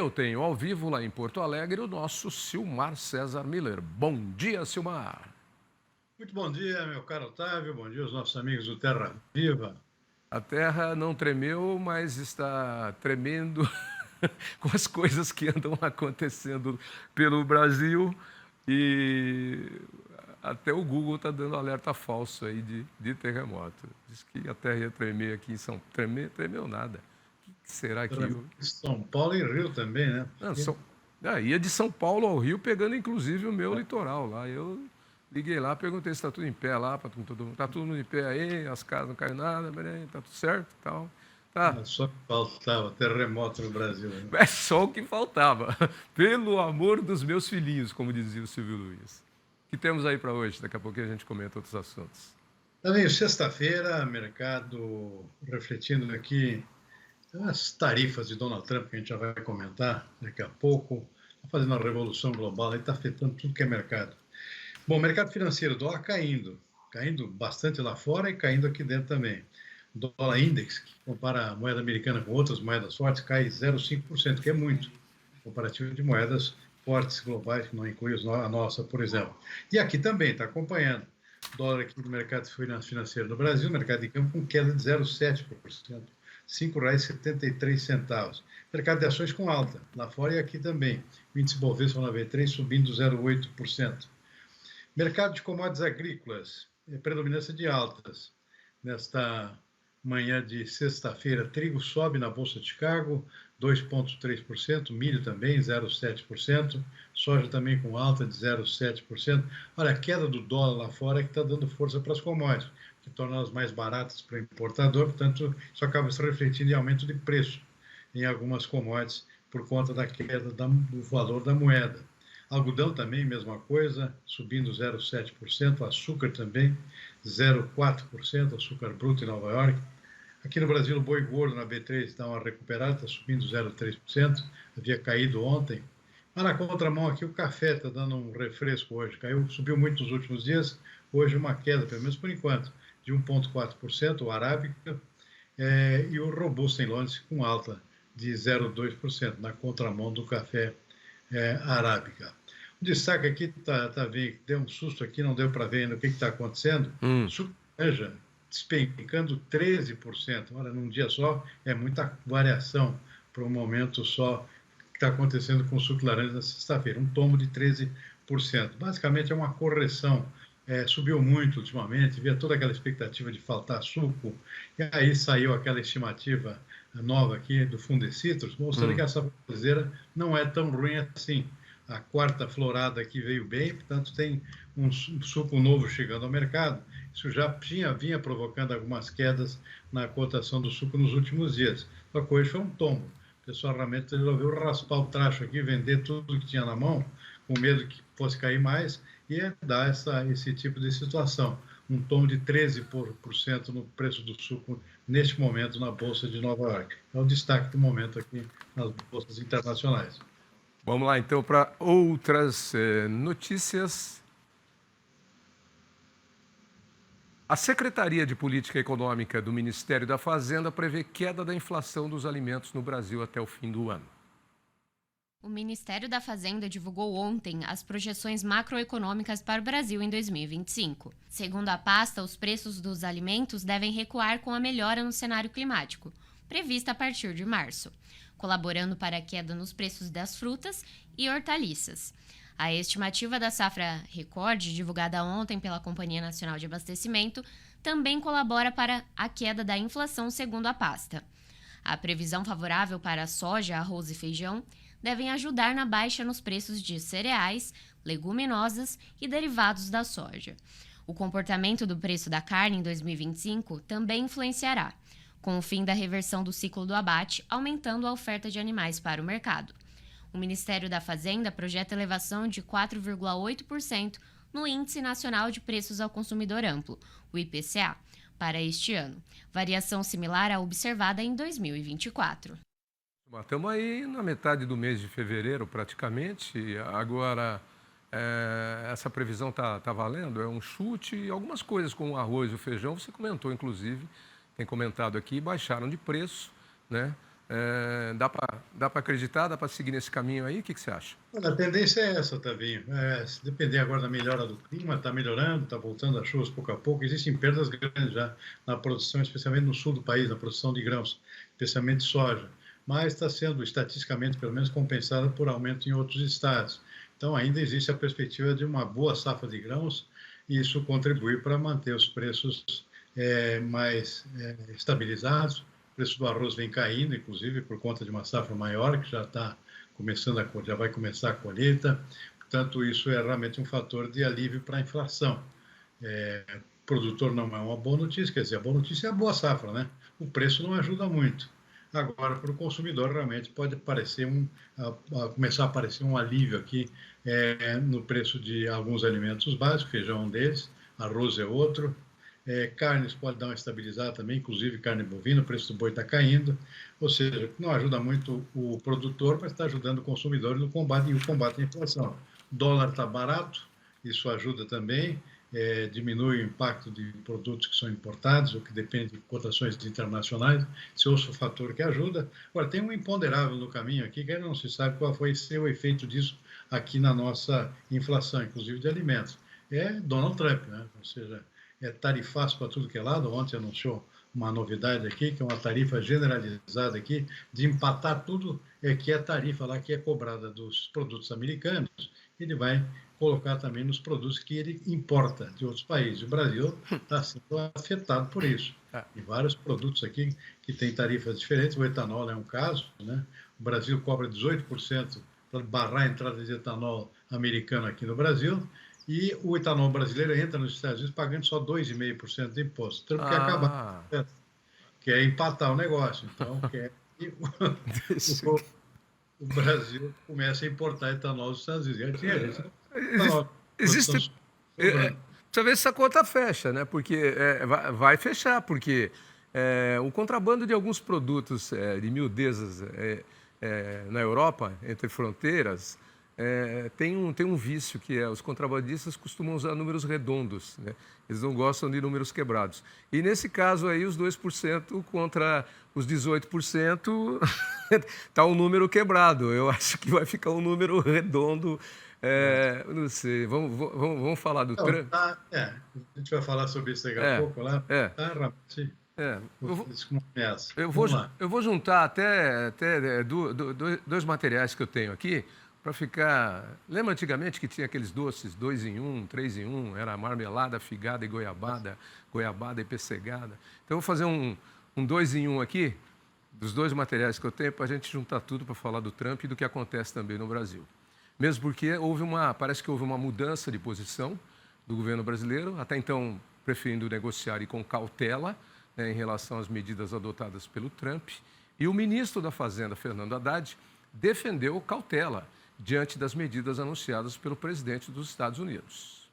eu tenho ao vivo lá em Porto Alegre o nosso Silmar César Miller. Bom dia, Silmar. Muito bom dia, meu caro Otávio. Bom dia aos nossos amigos do Terra Viva. A terra não tremeu, mas está tremendo com as coisas que andam acontecendo pelo Brasil e até o Google está dando alerta falso aí de terremoto. Diz que a terra ia tremer aqui em São Paulo. Tremeu nada. O que será que... São Paulo e Rio também, né? Não, ia de São Paulo ao Rio, pegando inclusive o meu litoral lá. Eu liguei lá, perguntei se está tudo em pé lá, para todo mundo. Está tudo em pé aí, as casas não caiu nada, está tudo certo e tal. Tá. Só que faltava terremoto no Brasil. Né? É só o que faltava. Pelo amor dos meus filhinhos, como dizia o Silvio Luiz. O que temos aí para hoje? Daqui a pouquinho a gente comenta outros assuntos. Também sexta-feira, mercado refletindo aqui as tarifas de Donald Trump, que a gente já vai comentar daqui a pouco. Está fazendo uma revolução global e está afetando tudo que é mercado. Bom, mercado financeiro, dólar caindo bastante lá fora e caindo aqui dentro também. O dólar index, que compara a moeda americana com outras moedas fortes, cai 0,5%, que é muito, comparativo de moedas fortes globais, que não inclui a nossa, por exemplo. E aqui também, está acompanhando. Dólar aqui no mercado financeiro do Brasil, mercado de campo, com queda de 0,7%, R$ 5,73. Mercado de ações com alta, lá fora e aqui também. O índice Bovespa na B3 subindo 0,8%. Mercado de commodities agrícolas, predominância de altas. Nesta manhã de sexta-feira, trigo sobe na Bolsa de Chicago, 2,3%, milho também, 0,7%, soja também com alta de 0,7%. Olha, a queda do dólar lá fora é que está dando força para as commodities, que torna elas mais baratas para o importador, portanto, isso acaba se refletindo em aumento de preço em algumas commodities por conta da queda do valor da moeda. Algodão também, mesma coisa, subindo 0,7%, açúcar também 0,4%, açúcar bruto em Nova York. Aqui no Brasil, o boi gordo na B3 dá uma recuperada, está subindo 0,3%, havia caído ontem. Mas na contramão aqui, o café está dando um refresco hoje, subiu muito nos últimos dias, hoje uma queda, pelo menos por enquanto, de 1,4%, o arábica, e o robusto em Londres com alta de 0,2%, na contramão do café arábica. O destaque aqui deu um susto aqui, não deu para ver ainda o que está acontecendo. Suco de laranja despencando 13%. Olha, num dia só é muita variação para um momento só que está acontecendo com o suco de laranja na sexta-feira. Um tombo de 13%. Basicamente é uma correção. Subiu muito ultimamente, havia toda aquela expectativa de faltar suco, e aí saiu aquela estimativa nova aqui do Fundecitrus, mostrando que essa brasileira não é tão ruim assim. A quarta florada aqui veio bem, portanto tem um suco novo chegando ao mercado. Isso já vinha provocando algumas quedas na cotação do suco nos últimos dias. Só que hoje foi um tombo. O pessoal realmente resolveu raspar o tracho aqui, vender tudo que tinha na mão, com medo que fosse cair mais, e dar esse tipo de situação. Um tombo de 13% no preço do suco neste momento na Bolsa de Nova York. É o destaque do momento aqui nas bolsas internacionais. Vamos lá, então, para outras notícias. A Secretaria de Política Econômica do Ministério da Fazenda prevê queda da inflação dos alimentos no Brasil até o fim do ano. O Ministério da Fazenda divulgou ontem as projeções macroeconômicas para o Brasil em 2025. Segundo a pasta, os preços dos alimentos devem recuar com a melhora no cenário climático, prevista a partir de março, colaborando para a queda nos preços das frutas e hortaliças. A estimativa da safra recorde, divulgada ontem pela Companhia Nacional de Abastecimento, também colabora para a queda da inflação, segundo a pasta. A previsão favorável para soja, arroz e feijão devem ajudar na baixa nos preços de cereais, leguminosas e derivados da soja. O comportamento do preço da carne em 2025 também influenciará, com o fim da reversão do ciclo do abate, aumentando a oferta de animais para o mercado. O Ministério da Fazenda projeta elevação de 4,8% no Índice Nacional de Preços ao Consumidor Amplo, o IPCA, para este ano, variação similar à observada em 2024. Estamos aí na metade do mês de fevereiro, praticamente. Agora, essa previsão está valendo? É um chute. E algumas coisas como o arroz e o feijão, você comentou, inclusive, tem comentado aqui, baixaram de preço, né? Dá para acreditar? Dá para seguir nesse caminho aí? O que você acha? Olha, a tendência é essa, Tavinho. Se depender agora da melhora do clima, está melhorando, está voltando as chuvas pouco a pouco. Existem perdas grandes já na produção, especialmente no sul do país, na produção de grãos, especialmente soja. Mas está sendo, estatisticamente, pelo menos, compensada por aumento em outros estados. Então, ainda existe a perspectiva de uma boa safra de grãos e isso contribui para manter os preços mais estabilizados. O preço do arroz vem caindo, inclusive, por conta de uma safra maior, que já está já vai começar a colheita. Portanto, isso é realmente um fator de alívio para a inflação. O produtor não é uma boa notícia, quer dizer, a boa notícia é a boa safra, né? O preço não ajuda muito. Agora, para o consumidor, realmente pode parecer começar a aparecer um alívio aqui no preço de alguns alimentos básicos, feijão é um deles, arroz é outro. Carnes pode dar uma estabilizada também, inclusive carne bovina, o preço do boi está caindo, ou seja, não ajuda muito o produtor, mas está ajudando o consumidor no combate à inflação. O dólar está barato, isso ajuda também, diminui o impacto de produtos que são importados ou que dependem de cotações internacionais, esse é outro fator que ajuda. Agora, tem um imponderável no caminho aqui, que ainda não se sabe qual foi o efeito disso aqui na nossa inflação, inclusive de alimentos. É Donald Trump, né? Ou seja, tarifaço para tudo que é lado. Ontem anunciou uma novidade aqui, que é uma tarifa generalizada aqui, de empatar tudo que é tarifa lá que é cobrada dos produtos americanos, ele vai colocar também nos produtos que ele importa de outros países. O Brasil está sendo afetado por isso. E vários produtos aqui que têm tarifas diferentes, o etanol é um caso, né? O Brasil cobra 18% para barrar a entrada de etanol americano aqui no Brasil, e o etanol brasileiro entra nos Estados Unidos pagando só 2,5% de imposto. Então, quer acabar, quer empatar o negócio. Então, quer que o Brasil comece a importar etanol dos Estados Unidos. Existe... Precisa ver se essa conta fecha, né? Porque vai fechar, porque o contrabando de alguns produtos de miudezas na Europa, entre fronteiras, tem um vício, que os contrabandistas costumam usar números redondos, né? Eles não gostam de números quebrados. E nesse caso aí, os 2% contra os 18%, está um número quebrado. Eu acho que vai ficar um número redondo. Não sei, vamos falar do Trump? A gente vai falar sobre isso daqui a pouco lá. Eu vou juntar até dois materiais que eu tenho aqui, para ficar... Lembra antigamente que tinha aqueles doces 2 em 1, 3 em 1, era marmelada, figada e goiabada, goiabada e pessegada. Então, eu vou fazer um 2 em 1 aqui, dos dois materiais que eu tenho, para a gente juntar tudo para falar do Trump e do que acontece também no Brasil. Mesmo porque parece que houve uma mudança de posição do governo brasileiro, até então preferindo negociar e com cautela, né, em relação às medidas adotadas pelo Trump. E o ministro da Fazenda, Fernando Haddad, defendeu cautela diante das medidas anunciadas pelo presidente dos Estados Unidos.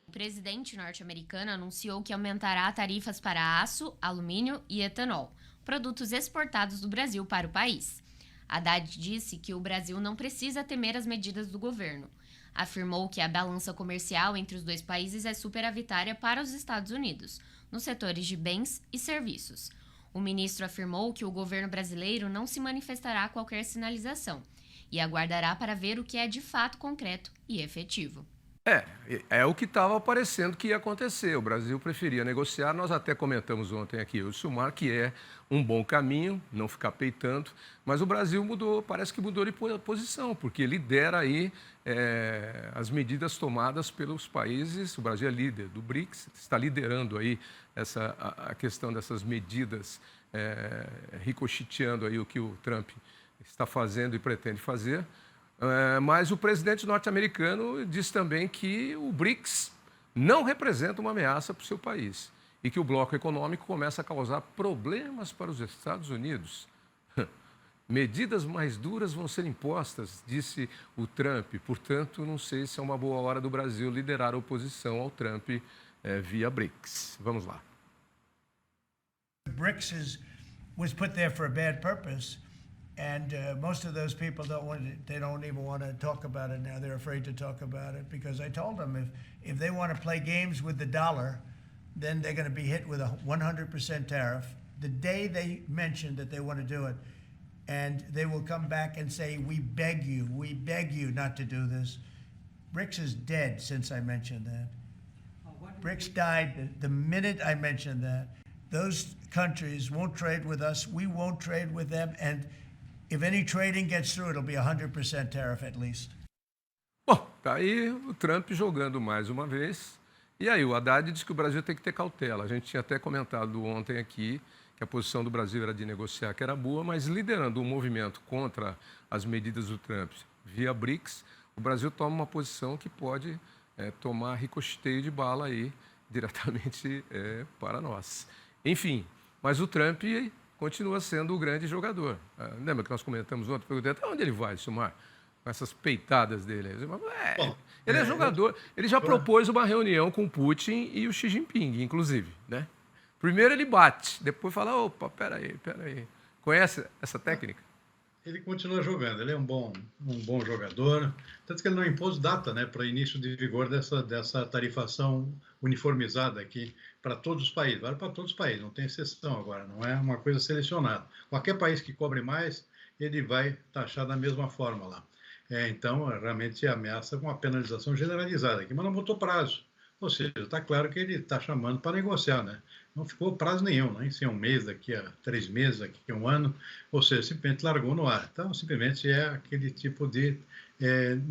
O presidente norte-americano anunciou que aumentará tarifas para aço, alumínio e etanol, produtos exportados do Brasil para o país. Haddad disse que o Brasil não precisa temer as medidas do governo. Afirmou que a balança comercial entre os dois países é superavitária para os Estados Unidos, nos setores de bens e serviços. O ministro afirmou que o governo brasileiro não se manifestará qualquer sinalização e aguardará para ver o que é de fato concreto e efetivo. É o que estava parecendo que ia acontecer. O Brasil preferia negociar. Nós até comentamos ontem aqui, o Silmar, que é um bom caminho, não ficar peitando, mas o Brasil parece que mudou de posição, porque lidera aí as medidas tomadas pelos países. O Brasil é líder do BRICS, está liderando aí a questão dessas medidas, ricocheteando aí o que o Trump está fazendo e pretende fazer. Mas o presidente norte-americano diz também que o BRICS não representa uma ameaça para o seu país e que o bloco econômico começa a causar problemas para os Estados Unidos. Medidas mais duras vão ser impostas, disse o Trump. Portanto, não sei se é uma boa hora do Brasil liderar a oposição ao Trump via BRICS. Vamos lá. BRICS was put there for a bad purpose. And most of those people they don't even want to talk about it now. They're afraid to talk about it because I told them if they want to play games with the dollar, then they're going to be hit with a 100% tariff. the day they mention that they want to do it, and they will come back and say, we beg you not to do this. BRICS is dead since I mentioned that. BRICS died the minute I mentioned that. Those countries won't trade with us. We won't trade with them. And if any trading gets through, it'll be 100% tariff at least. Bom, tá aí o Trump jogando mais uma vez. E aí o Haddad disse que o Brasil tem que ter cautela. A gente tinha até comentado ontem aqui que a posição do Brasil era de negociar, que era boa, mas liderando um movimento contra as medidas do Trump via BRICS, o Brasil toma uma posição que pode tomar ricocheteio de bala aí diretamente para nós. Enfim, mas o Trump continua sendo o grande jogador. Lembra que nós comentamos ontem? Perguntei até onde ele vai, Silmar? Com essas peitadas dele. Ele é jogador. Ele já propôs uma reunião com o Putin e o Xi Jinping, inclusive, né? Primeiro ele bate, depois fala, opa, peraí. Conhece essa técnica? Ele continua jogando, ele é um bom jogador, tanto que ele não impôs data, né, para início de vigor dessa tarifação uniformizada aqui para todos os países, vale para todos os países, não tem exceção agora, não é uma coisa selecionada. Qualquer país que cobre mais, ele vai taxar da mesma forma lá. Então, realmente ameaça com uma penalização generalizada aqui, mas não botou prazo. Ou seja, está claro que ele está chamando para negociar, né? Não ficou prazo nenhum, nem se é um mês, daqui a 3 meses, daqui a 1 ano, ou seja, simplesmente largou no ar. Então, simplesmente é aquele tipo de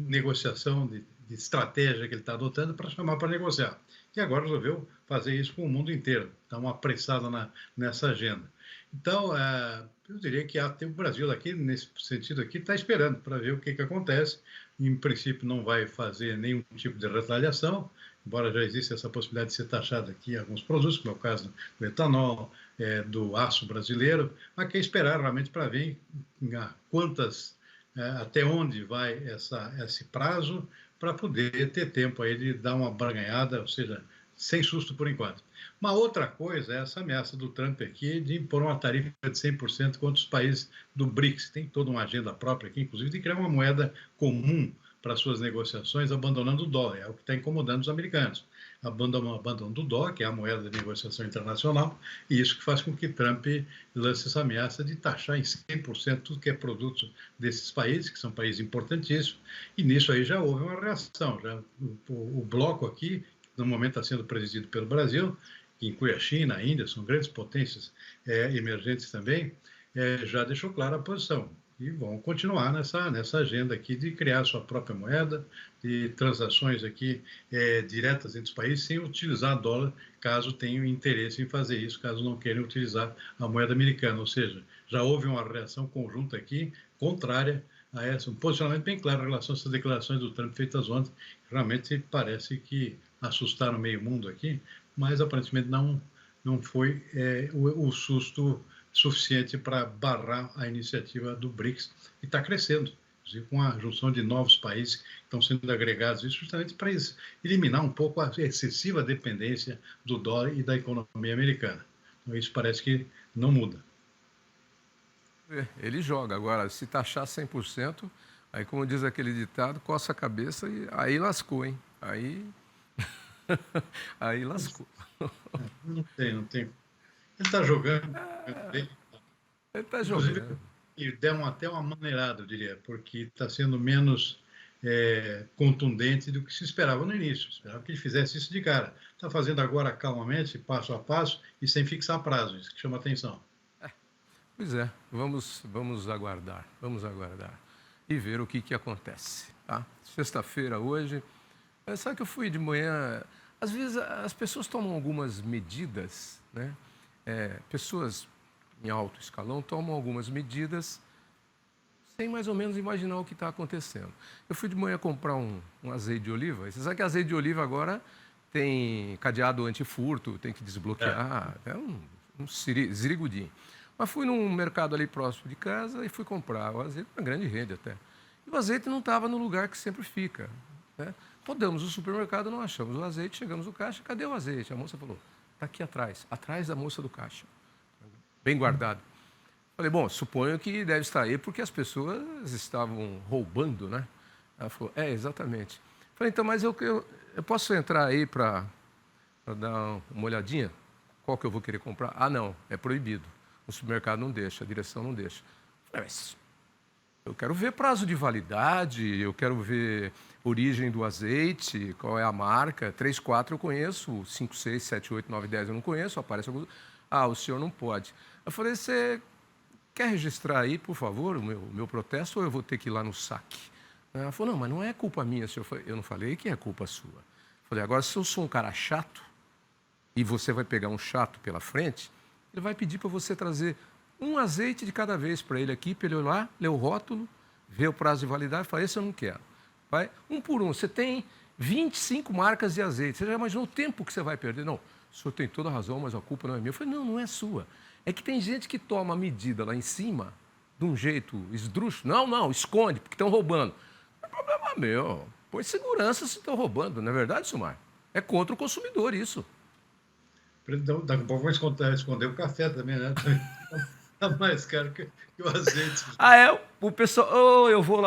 negociação, de estratégia que ele está adotando para chamar para negociar. E agora resolveu fazer isso com o mundo inteiro, dar uma apressada nessa agenda. Então, eu diria que até o Brasil aqui, nesse sentido aqui, está esperando para ver o que acontece. Em princípio, não vai fazer nenhum tipo de retaliação, embora já exista essa possibilidade de ser taxado aqui alguns produtos, como é o caso do etanol, do aço brasileiro, mas quer esperar realmente para ver até onde vai esse prazo, para poder ter tempo aí de dar uma barganhada, ou seja, sem susto por enquanto. Uma outra coisa é essa ameaça do Trump aqui de impor uma tarifa de 100% contra os países do BRICS. Tem toda uma agenda própria aqui, inclusive, de criar uma moeda comum para suas negociações, abandonando o dólar. É o que está incomodando os americanos. Abandono do dólar, que é a moeda de negociação internacional, e isso que faz com que Trump lance essa ameaça de taxar em 100% tudo que é produto desses países, que são países importantíssimos, e nisso aí já houve uma reação. O bloco aqui, no momento está sendo presidido pelo Brasil, que inclui a China, a Índia, são grandes potências emergentes também, já deixou clara a posição. E vão continuar nessa agenda aqui de criar sua própria moeda, de transações aqui diretas entre os países, sem utilizar dólar, caso tenham interesse em fazer isso, caso não queiram utilizar a moeda americana. Ou seja, já houve uma reação conjunta aqui, contrária a essa, um posicionamento bem claro em relação a essas declarações do Trump feitas ontem. Realmente parece que assustaram meio mundo aqui, mas aparentemente não foi o susto suficiente para barrar a iniciativa do BRICS, que está crescendo, inclusive com a junção de novos países que estão sendo agregados, isso justamente para eliminar um pouco a excessiva dependência do dólar e da economia americana. Então, isso parece que não muda. Ele joga. Agora, se taxar 100%, aí, como diz aquele ditado, coça a cabeça e aí lascou, hein? Aí lascou. Não tem. Ele está jogando. Ele está jogando. E deu até uma maneirada, eu diria, porque está sendo menos contundente do que se esperava no início. Esperava que ele fizesse isso de cara. Está fazendo agora calmamente, passo a passo e sem fixar prazo. Isso que chama atenção. Pois é, vamos aguardar. Vamos aguardar e ver o que acontece. Tá? Sexta-feira hoje. Sabe que eu fui de manhã. Às vezes as pessoas tomam algumas medidas, né? Pessoas em alto escalão tomam algumas medidas sem mais ou menos imaginar o que está acontecendo. Eu fui de manhã comprar um azeite de oliva. E você sabe que azeite de oliva agora tem cadeado antifurto, tem que desbloquear. É um zirigudinho. Mas fui num mercado ali próximo de casa e fui comprar o azeite, uma grande rede até. E o azeite não estava no lugar que sempre fica, né? Rodamos o supermercado, não achamos o azeite, chegamos no caixa, cadê o azeite? A moça falou, está aqui atrás da moça do caixa, bem guardado. Falei, bom, suponho que deve estar aí porque as pessoas estavam roubando, né? Ela falou, exatamente. Falei, então, mas eu posso entrar aí para dar uma olhadinha? Qual que eu vou querer comprar? Ah, não, é proibido. O supermercado não deixa, a direção não deixa. Eu falei, mas eu quero ver prazo de validade, eu quero ver origem do azeite, qual é a marca. 3, 4 eu conheço, 5, 6, 7, 8, 9, 10 eu não conheço, aparece algum... Ah, o senhor não pode. Eu falei, você quer registrar aí, por favor, o meu protesto, ou eu vou ter que ir lá no saque? Ela falou, não, mas não é culpa minha, senhor. Eu não falei que é culpa sua. Eu falei, agora, se eu sou um cara chato, e você vai pegar um chato pela frente, ele vai pedir para você trazer um azeite de cada vez para ele aqui, para ele olhar, ler o rótulo, ver o prazo de validade, e falar, esse eu não quero. Vai, um por um. Você tem 25 marcas de azeite. Você já imaginou o tempo que você vai perder? Não, o senhor tem toda a razão, mas a culpa não é minha. Eu falei, não, não é sua. É que tem gente que toma a medida lá em cima, de um jeito esdrúxulo. Não, não, esconde, porque estão roubando. Não é problema meu. Põe segurança se estão roubando. Não é verdade, Silmar? É contra o consumidor isso. Daqui a pouco vão esconder o café também, né? Tá mais caro que o azeite. Ah, é? O pessoal... Oh, eu vou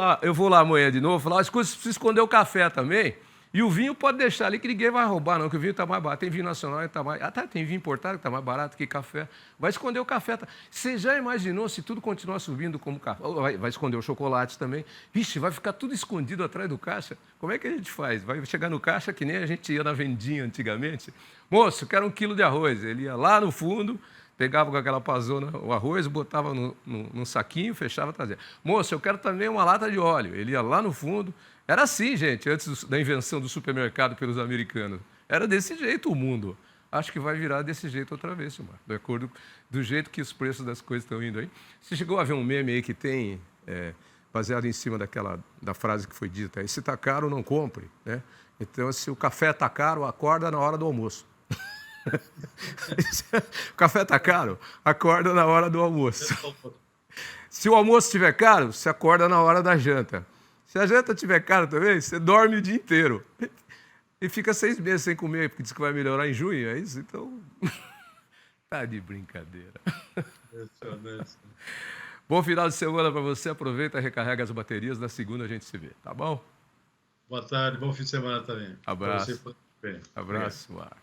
lá amanhã de novo, falar, precisa esconder o café também. E o vinho pode deixar ali que ninguém vai roubar, não, que o vinho está mais barato. Tem vinho nacional que está mais... Ah, tá, tem vinho importado que está mais barato que café. Vai esconder o café. Tá? Você já imaginou se tudo continuar subindo como café? Vai esconder o chocolate também. Vixe, vai ficar tudo escondido atrás do caixa. Como é que a gente faz? Vai chegar no caixa que nem a gente ia na vendinha antigamente. Moço, quero 1 quilo de arroz. Ele ia lá no fundo, pegava com aquela pazona o arroz, botava num saquinho, fechava e trazia. Moço, eu quero também uma lata de óleo. Ele ia lá no fundo. Era assim, gente, antes da invenção do supermercado pelos americanos. Era desse jeito o mundo. Acho que vai virar desse jeito outra vez, Silmar. De acordo do jeito que os preços das coisas estão indo aí. Você chegou a ver um meme aí que tem, baseado em cima da frase que foi dita, aí, se está caro, não compre. Né? Então, se o café está caro, acorda na hora do almoço. O café está caro, acorda na hora do almoço. Se o almoço estiver caro, você acorda na hora da janta. Se a janta estiver cara também, você dorme o dia inteiro. E fica 6 meses sem comer, porque diz que vai melhorar em junho, é isso? Então, tá de brincadeira. Bom final de semana para você. Aproveita e recarrega as baterias. Na segunda a gente se vê, tá bom? Boa tarde, bom fim de semana também. Abraço. Abraço, Marcos.